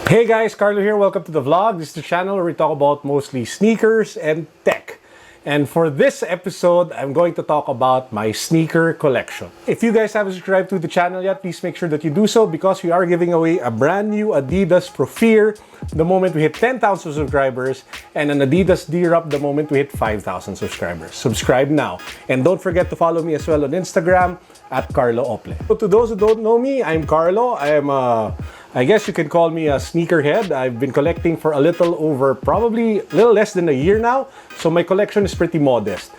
Hey guys, Carlo here. Welcome to the vlog. This is the channel where we talk about mostly sneakers and tech. And for this episode, I'm going to talk about my sneaker collection. If you guys haven't subscribed to the channel yet, please make sure that you do so because we are giving away a brand new Adidas Pro Fear the moment we hit 10,000 subscribers and an Adidas D-Rup the moment we hit 5,000 subscribers. Subscribe now. And don't forget to follow me as well on Instagram at Carlo Ople. So to those who don't know me, I'm Carlo. I guess you can call me a sneakerhead. I've been collecting for a little over, probably a little less than a year now. So my collection is pretty modest.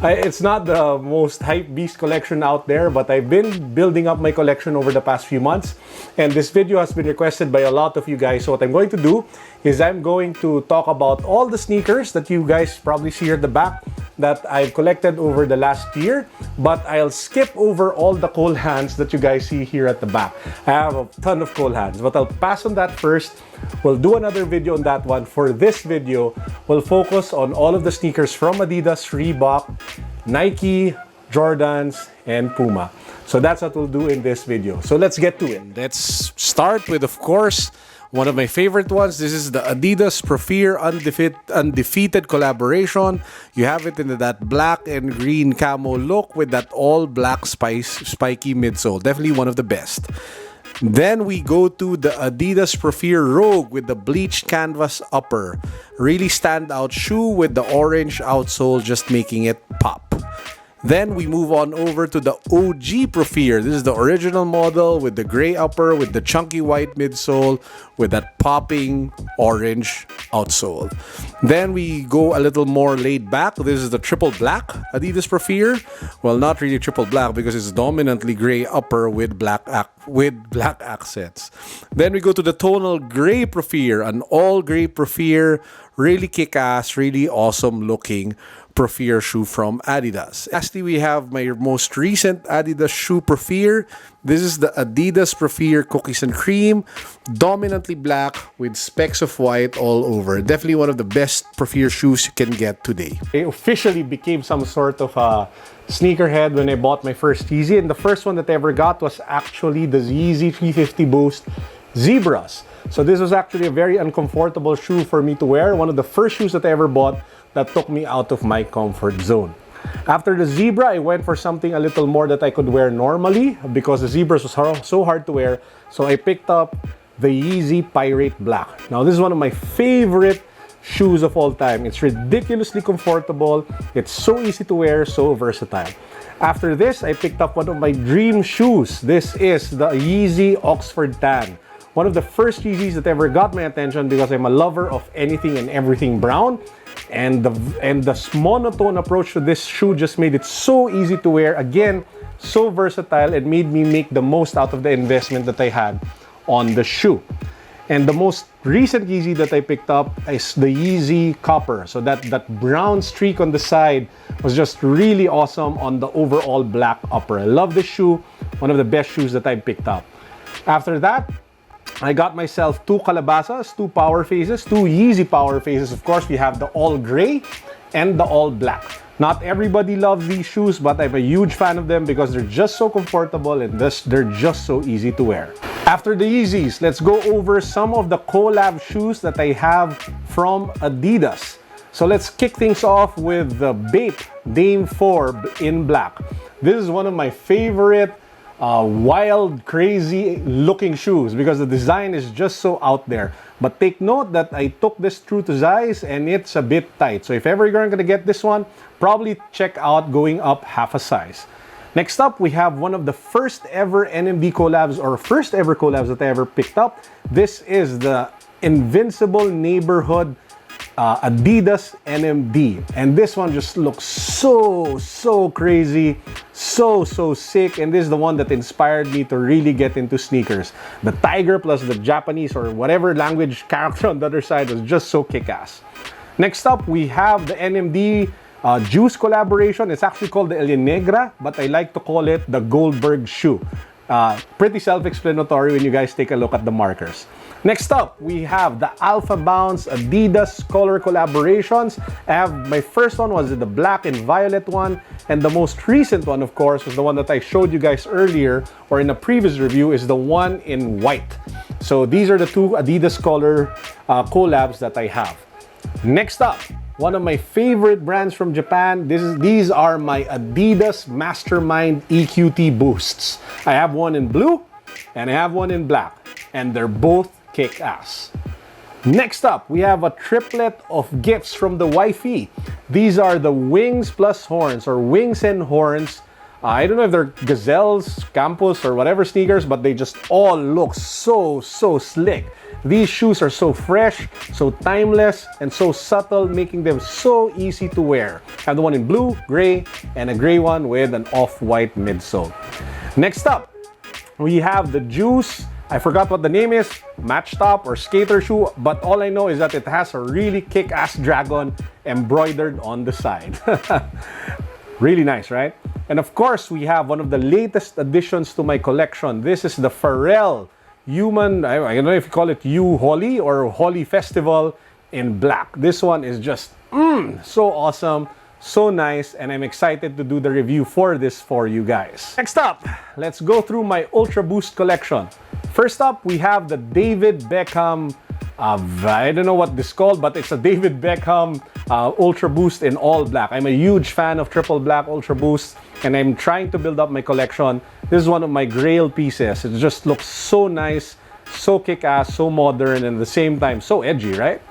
It's not the most hype beast collection out there, but I've been building up my collection over the past few months. And this video has been requested by a lot of you guys. So what I'm going to do is I'm going to talk about all the sneakers that you guys probably see here at the back that I've collected over the last year, but I'll skip over all the cold hands that you guys see here at the back. I have a ton of cold hands, but I'll pass on that first. We'll do another video on that one. For this video, we'll focus on all of the sneakers from Adidas, Reebok, Nike, Jordans, and Puma. So that's what we'll do in this video. So let's get to it. Let's start with, of course, one of my favorite ones. This is the Adidas Pro Fear Undefeated collaboration. You have it in that black and green camo look with that all black spiky midsole. Definitely one of the best. Then we go to the Adidas Pro Fear Rogue with the bleached canvas upper. Really standout shoe with the orange outsole just making it pop. Then we move on over to the OG Pro Fear. This is the original model with the gray upper, with the chunky white midsole, with that popping orange outsole. Then we go a little more laid back. This is the triple black Adidas Pro Fear. Well, not really triple black because it's dominantly gray upper with black accents. Then we go to the tonal gray Pro Fear, an all gray Pro Fear, really kick-ass, really awesome looking Pro Fear shoe from Adidas. Lastly, we have my most recent Adidas shoe Pro Fear. This is the Adidas Pro Fear Cookies and Cream, dominantly black with specks of white all over. Definitely one of the best Pro Fear shoes you can get today. I officially became some sort of a sneakerhead when I bought my first Yeezy, and the first one that I ever got was actually the Yeezy 350 Boost Zebras. So this was actually a very uncomfortable shoe for me to wear. One of the first shoes that I ever bought that took me out of my comfort zone. After the Zebra, I went for something a little more that I could wear normally because the Zebras was so hard to wear. So I picked up the Yeezy Pirate Black. Now this is one of my favorite shoes of all time. It's ridiculously comfortable. It's so easy to wear, so versatile. After this, I picked up one of my dream shoes. This is the Yeezy Oxford Tan. One of the first Yeezys that ever got my attention because I'm a lover of anything and everything brown. And the monotone approach to this shoe just made it so easy to wear. Again, so versatile and made me make the most out of the investment that I had on the shoe. And the most recent Yeezy that I picked up is the Yeezy Copper. So that brown streak on the side was just really awesome on the overall black upper. I love this shoe. One of the best shoes that I picked up. After that, I got myself two Calabasas, two Power Faces, two Yeezy Power Faces. Of course, we have the all gray and the all black. Not everybody loves these shoes, but I'm a huge fan of them because they're just so comfortable and they're just so easy to wear. After the Yeezys, let's go over some of the collab shoes that I have from Adidas. So let's kick things off with the Bape Dame 4 in black. This is one of my favorite wild, crazy looking shoes because the design is just so out there. But take note that I took this true to size and it's a bit tight. So if ever you're going to get this one, probably check out going up half a size. Next up, we have one of the first ever NMD collabs or first ever collabs that I ever picked up. This is the Invincible Neighborhood Adidas NMD, and this one just looks so crazy, so sick, and this is the one that inspired me to really get into sneakers. The tiger plus the Japanese or whatever language character on the other side was just so kick-ass. Next up, we have the NMD Juice collaboration. It's actually called the El Negra, but I like to call it the Goldberg shoe. Pretty self-explanatory when you guys take a look at the markers. Next up, we have the Alpha Bounce Adidas color collaborations. My first one was the black and violet one, and the most recent one, of course, was the one that I showed you guys earlier, or in a previous review, is the one in white. So these are the two Adidas color collabs that I have. Next up, one of my favorite brands from Japan. These are my Adidas Mastermind EQT Boosts. I have one in blue and I have one in black, and they're both kick-ass. Next up, we have a triplet of gifts from the wifey. These are the Wings plus Horns, or Wings and Horns. I don't know if they're Gazelles, Campus, or whatever sneakers, but they just all look so slick. These shoes are so fresh, so timeless, and so subtle, making them so easy to wear. I have the one in blue, gray, and a gray one with an off-white midsole. Next up, we have the Juice. I forgot what the name is, match top or skater shoe, but all I know is that it has a really kick-ass dragon embroidered on the side. Really nice, right? And of course, we have one of the latest additions to my collection. This is the Pharrell Human, I don't know if you call it Holi or Holi Festival in black. This one is just so awesome, so nice, and I'm excited to do the review for this for you guys. Next up, let's go through my Ultra Boost collection. First up, we have the David Beckham, I don't know what this is called, but it's a David Beckham Ultra Boost in all black. I'm a huge fan of triple black Ultra Boost, and I'm trying to build up my collection. This is one of my grail pieces. It just looks so nice, so kick-ass, so modern, and at the same time, so edgy, right?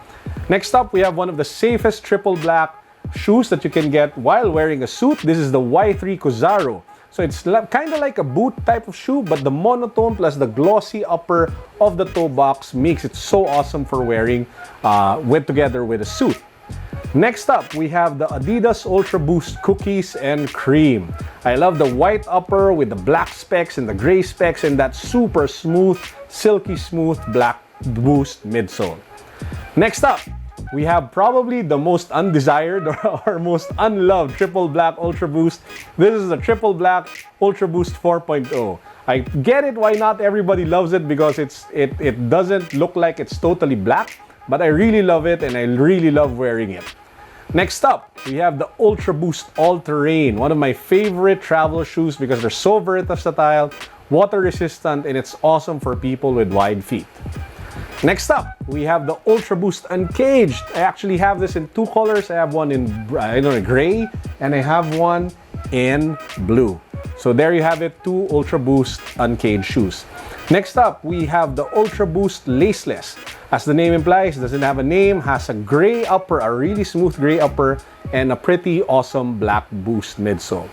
Next up, we have one of the safest triple black shoes that you can get while wearing a suit. This is the Y3 Kuzaro. So it's kind of like a boot type of shoe, but the monotone plus the glossy upper of the toe box makes it so awesome for wearing together with a suit. Next up, we have the Adidas Ultra Boost Cookies and Cream. I love the white upper with the black specs and the gray specs and that super smooth, silky smooth black Boost midsole. Next up, we have probably the most undesired or most unloved triple black Ultra Boost. This is the triple black Ultra Boost 4.0. I get it why not everybody loves it, because it doesn't look like it's totally black, but I really love it and I really love wearing it. Next up, we have the Ultra Boost All Terrain, one of my favorite travel shoes because they're so versatile, water resistant, and it's awesome for people with wide feet. Next up, we have the Ultra Boost Uncaged. I actually have this in two colors. I have one in gray, and I have one in blue. So there you have it, two Ultra Boost Uncaged shoes. Next up, we have the Ultra Boost Listless. As the name implies, doesn't have a name, has a gray upper, a really smooth gray upper, and a pretty awesome black Boost midsole.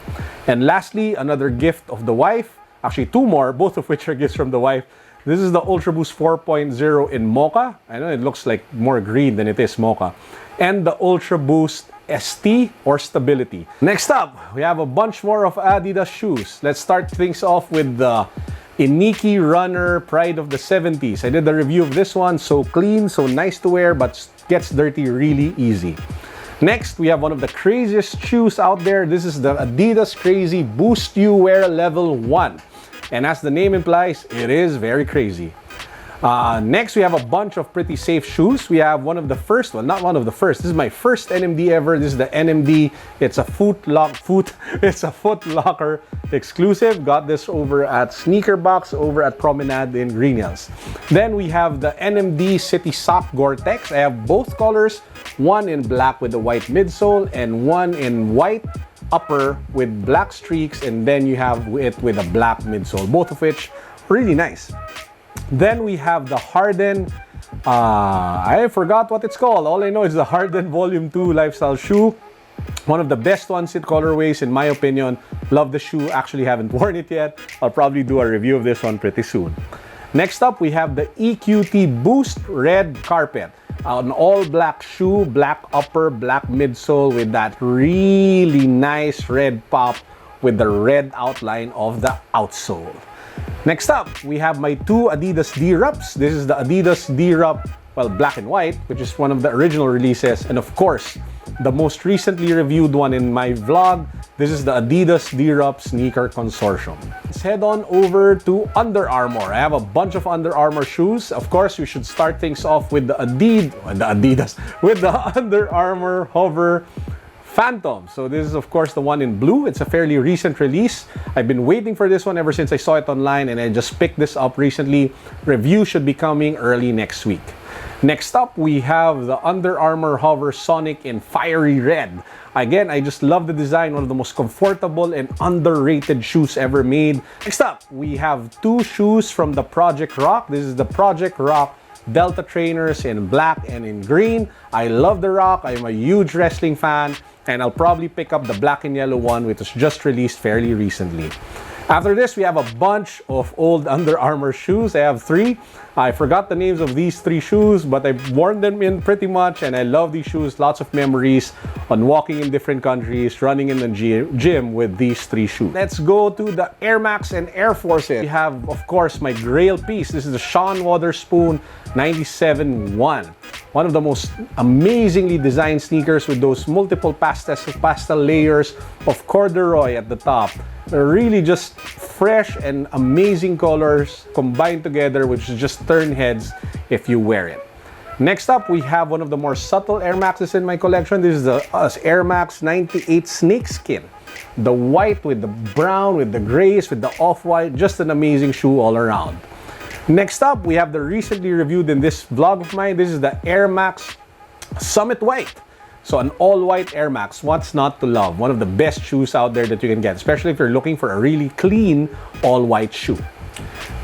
And lastly, another gift of the wife. Actually, two more, both of which are gifts from the wife. This is the Ultra Boost 4.0 in Mocha. I know it looks like more green than it is Mocha. And the Ultra Boost ST or Stability. Next up, we have a bunch more of Adidas shoes. Let's start things off with the Aniki Runner Pride of the 70s. I did the review of this one. So clean, so nice to wear, but gets dirty really easy. Next, we have one of the craziest shoes out there. This is the Adidas Crazy Boost You Wear Level 1. And as the name implies, it is very crazy. Next, we have a bunch of pretty safe shoes. We have one of the first, well, not one of the first. This is my first NMD ever. This is the NMD. It's a Foot Locker exclusive. Got this over at Sneaker Box, over at Promenade in Green Hills. Then we have the NMD City Sock Gore-Tex. I have both colors, one in black with the white midsole and one in white upper with black streaks, and then you have it with a black midsole, both of which really nice. Then we have the Harden, I forgot what it's called. All I know is the Harden Volume 2 lifestyle shoe. One of the best ones in colorways, in my opinion. Love the shoe. Actually haven't worn it yet. I'll probably do a review of this one pretty soon. Next up, we have the EQT Boost Red Carpet. An all-black shoe, black upper, black midsole with that really nice red pop with the red outline of the outsole. Next up, we have my two Adidas D-Rups. This is the Adidas D-Rup, well, black and white, which is one of the original releases. And of course, the most recently reviewed one in my vlog. This is the Adidas D-Rup Sneaker Consortium. Let's head on over to Under Armour. I have a bunch of Under Armour shoes. Of course, we should start things off with the Under Armour Hover Phantom. So this is of course the one in blue. It's a fairly recent release. I've been waiting for this one ever since I saw it online, and I just picked this up recently. Review should be coming early next week. Next up, we have the Under Armour Hover Sonic in fiery red. Again, I just love the design. One of the most comfortable and underrated shoes ever made. Next up, we have two shoes from the Project Rock. This is the Project Rock Delta trainers in black and in green. I love the Rock. I'm a huge wrestling fan, and I'll probably pick up the black and yellow one, which was just released fairly recently. After this, we have a bunch of old Under Armour shoes. I have three. I forgot the names of these three shoes, but I've worn them in pretty much, and I love these shoes. Lots of memories on walking in different countries, running in the gym with these three shoes. Let's go to the Air Max and Air Forces. We have, of course, my grail piece. This is the Sean Wotherspoon 97-1. One of the most amazingly designed sneakers with those multiple pastel layers of corduroy at the top. They're really just fresh and amazing colors combined together, which is just turn heads if you wear it. Next up, we have one of the more subtle Air Maxes in my collection. This is the Air Max 98 Snakeskin. The white with the brown, with the grays, with the off-white. Just an amazing shoe all around. Next up, we have the recently reviewed in this vlog of mine. This is the Air Max Summit White. So an all-white Air Max, what's not to love? One of the best shoes out there that you can get, especially if you're looking for a really clean all-white shoe.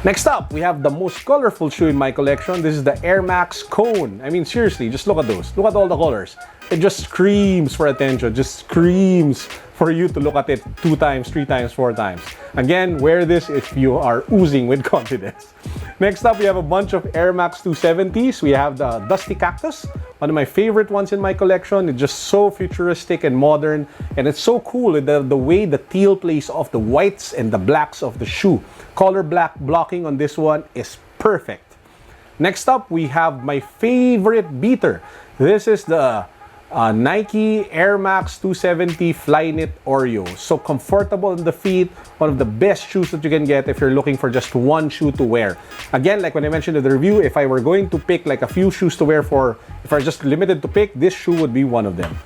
Next up, we have the most colorful shoe in my collection. This is the Air Max Cone. I mean, seriously, just look at those. Look at all the colors. It just screams for attention, just screams for you to look at it 2 times, 3 times, 4 times. Again, wear this if you are oozing with confidence. Next up, we have a bunch of Air Max 270s. We have the Dusty Cactus, one of my favorite ones in my collection. It's just so futuristic and modern, and it's so cool the way the teal plays off the whites and the blacks of the shoe. Color black blocking on this one is perfect. Next up, we have my favorite beater. This is the Nike Air Max 270 Flyknit Oreo. So comfortable in the feet, one of the best shoes that you can get if you're looking for just one shoe to wear. Again, like when I mentioned in the review, if I were going to pick like a few shoes to wear if I just limited to pick, this shoe would be one of them.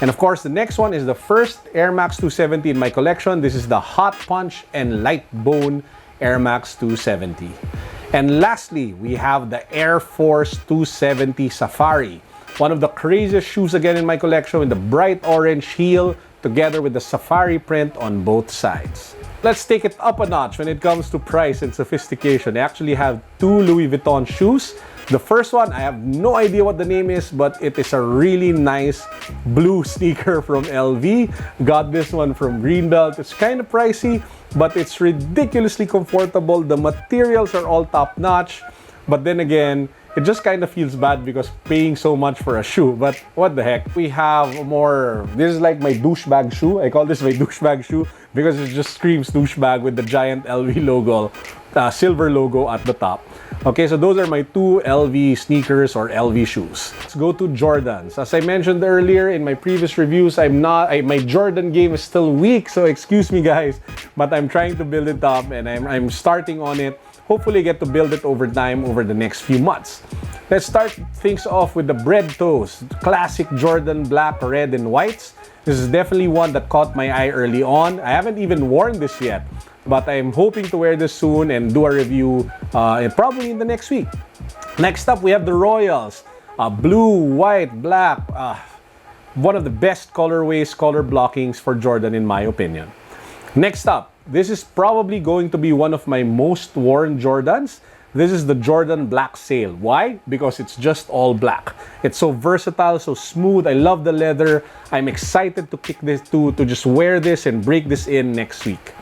And of course, the next one is the first Air Max 270 in my collection. This is the Hot Punch and Light Bone Air Max 270. And lastly, we have the Air Force 270 Safari. One of the craziest shoes again in my collection, with the bright orange heel together with the safari print on both sides. Let's take it up a notch when it comes to price and sophistication. I actually have 2 Louis Vuitton shoes. The first one, I have no idea what the name is, but it is a really nice blue sneaker from LV. Got this one from Greenbelt. It's kind of pricey, but it's ridiculously comfortable. The materials are all top notch, but then again, it just kind of feels bad because paying so much for a shoe, but what the heck. We have more, this is like my douchebag shoe. I call this my douchebag shoe because it just screams douchebag with the giant LV logo, silver logo at the top. Okay, so those are my 2 LV sneakers or LV shoes. Let's go to Jordans. As I mentioned earlier in my previous reviews, my Jordan game is still weak, so excuse me guys, but I'm trying to build it up and I'm starting on it. Hopefully get to build it over time over the next few months. Let's start things off with the bread toes. Classic Jordan black, red, and whites. This is definitely one that caught my eye early on. I haven't even worn this yet, but I'm hoping to wear this soon and do a review probably in the next week. Next up, we have the Royals. Blue, white, black. One of the best colorways, color blockings for Jordan in my opinion. Next up, this is probably going to be one of my most worn Jordans. This is the Jordan Black Sail. Why? Because it's just all black. It's so versatile, so smooth. I love the leather. I'm excited to kick this to just wear this and break this in next week.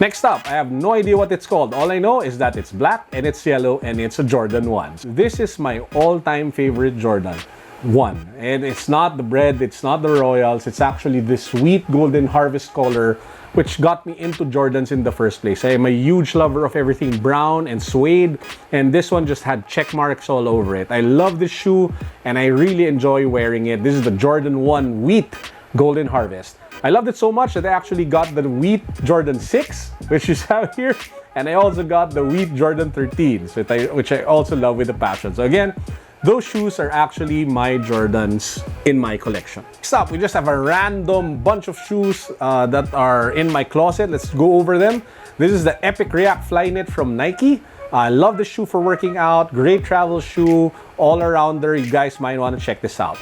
Next up, I have no idea what it's called. All I know is that it's black and it's yellow and it's a Jordan 1. This is my all-time favorite Jordan. 1. And it's not the bread, it's not the Royals, it's actually this sweet golden harvest color which got me into Jordans in the first place. I am a huge lover of everything brown and suede, and this one just had check marks all over it. I love this shoe and I really enjoy wearing it. This is the Jordan 1 Wheat Golden Harvest. I loved it so much that I actually got the Wheat Jordan 6, which is out here, and I also got the Wheat Jordan 13s, which I also love with a passion. So again, those shoes are actually my Jordans in my collection. Next up, we just have a random bunch of shoes that are in my closet. Let's go over them. This is the Epic React Flyknit from Nike. I love this shoe for working out. Great travel shoe, all around there. You guys might want to check this out.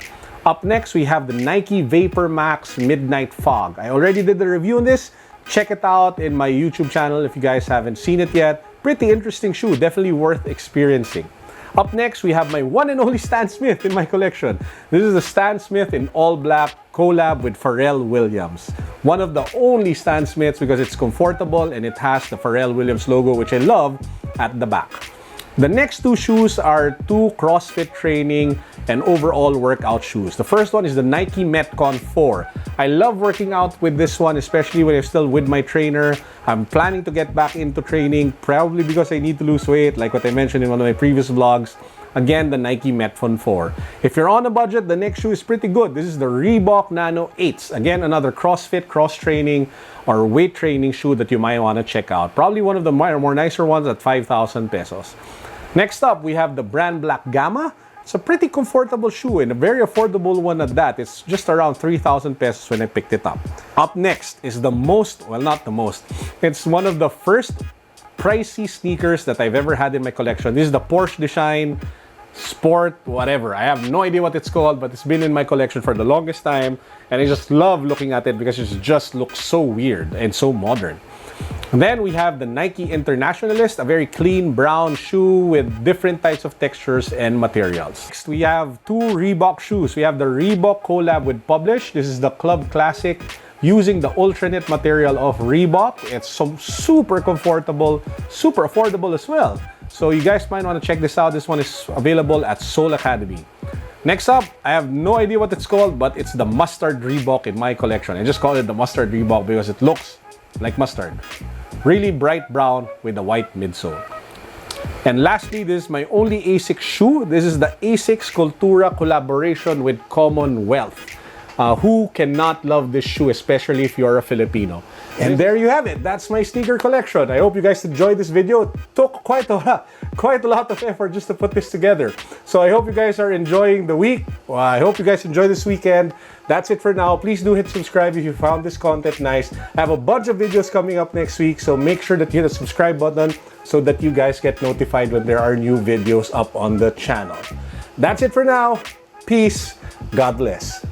Up next, we have the Nike Vapor Max Midnight Fog. I already did the review on this. Check it out in my YouTube channel if you guys haven't seen it yet. Pretty interesting shoe, definitely worth experiencing. Up next, we have my one and only Stan Smith in my collection. This is the Stan Smith in all black collab with Pharrell Williams. One of the only Stan Smiths because it's comfortable and it has the Pharrell Williams logo, which I love, at the back. The next two shoes are two CrossFit training and overall workout shoes. The first one is the Nike Metcon 4. I love working out with this one, especially when I'm still with my trainer. I'm planning to get back into training, probably because I need to lose weight, like what I mentioned in one of my previous vlogs. Again, the Nike Metcon 4. If you're on a budget, the next shoe is pretty good. This is the Reebok Nano 8s. Again, another CrossFit, cross-training, or weight training shoe that you might want to check out. Probably one of the more nicer ones at 5,000 pesos. Next up, we have the brand Black Gamma. It's a pretty comfortable shoe and a very affordable one at that. It's just around 3,000 pesos when I picked it up. Up next is the most, well, not the most, it's one of the first pricey sneakers that I've ever had in my collection. This is the Porsche Design Sport, whatever. I have no idea what it's called, but it's been in my collection for the longest time. And I just love looking at it because it just looks so weird and so modern. And then we have the Nike Internationalist, a very clean brown shoe with different types of textures and materials. Next, we have two Reebok shoes. We have the Reebok collab with Publish. This is the Club Classic using the Ultraknit material of Reebok. It's some super comfortable, super affordable as well. So you guys might want to check this out. This one is available at Soul Academy. Next up, I have no idea what it's called, but it's the Mustard Reebok in my collection. I just call it the Mustard Reebok because it looks like mustard. Really bright brown with a white midsole. And lastly, this is my only Asics shoe. This is the Asics Kaltura collaboration with Commonwealth. Who cannot love this shoe, especially if you're a Filipino? And there you have it. That's my sneaker collection. I hope you guys enjoyed this video. It took quite a lot of effort just to put this together. So I hope you guys are enjoying the week. I hope you guys enjoy this weekend. That's it for now. Please do hit subscribe if you found this content nice. I have a bunch of videos coming up next week, so make sure that you hit the subscribe button so that you guys get notified when there are new videos up on the channel. That's it for now. Peace. God bless.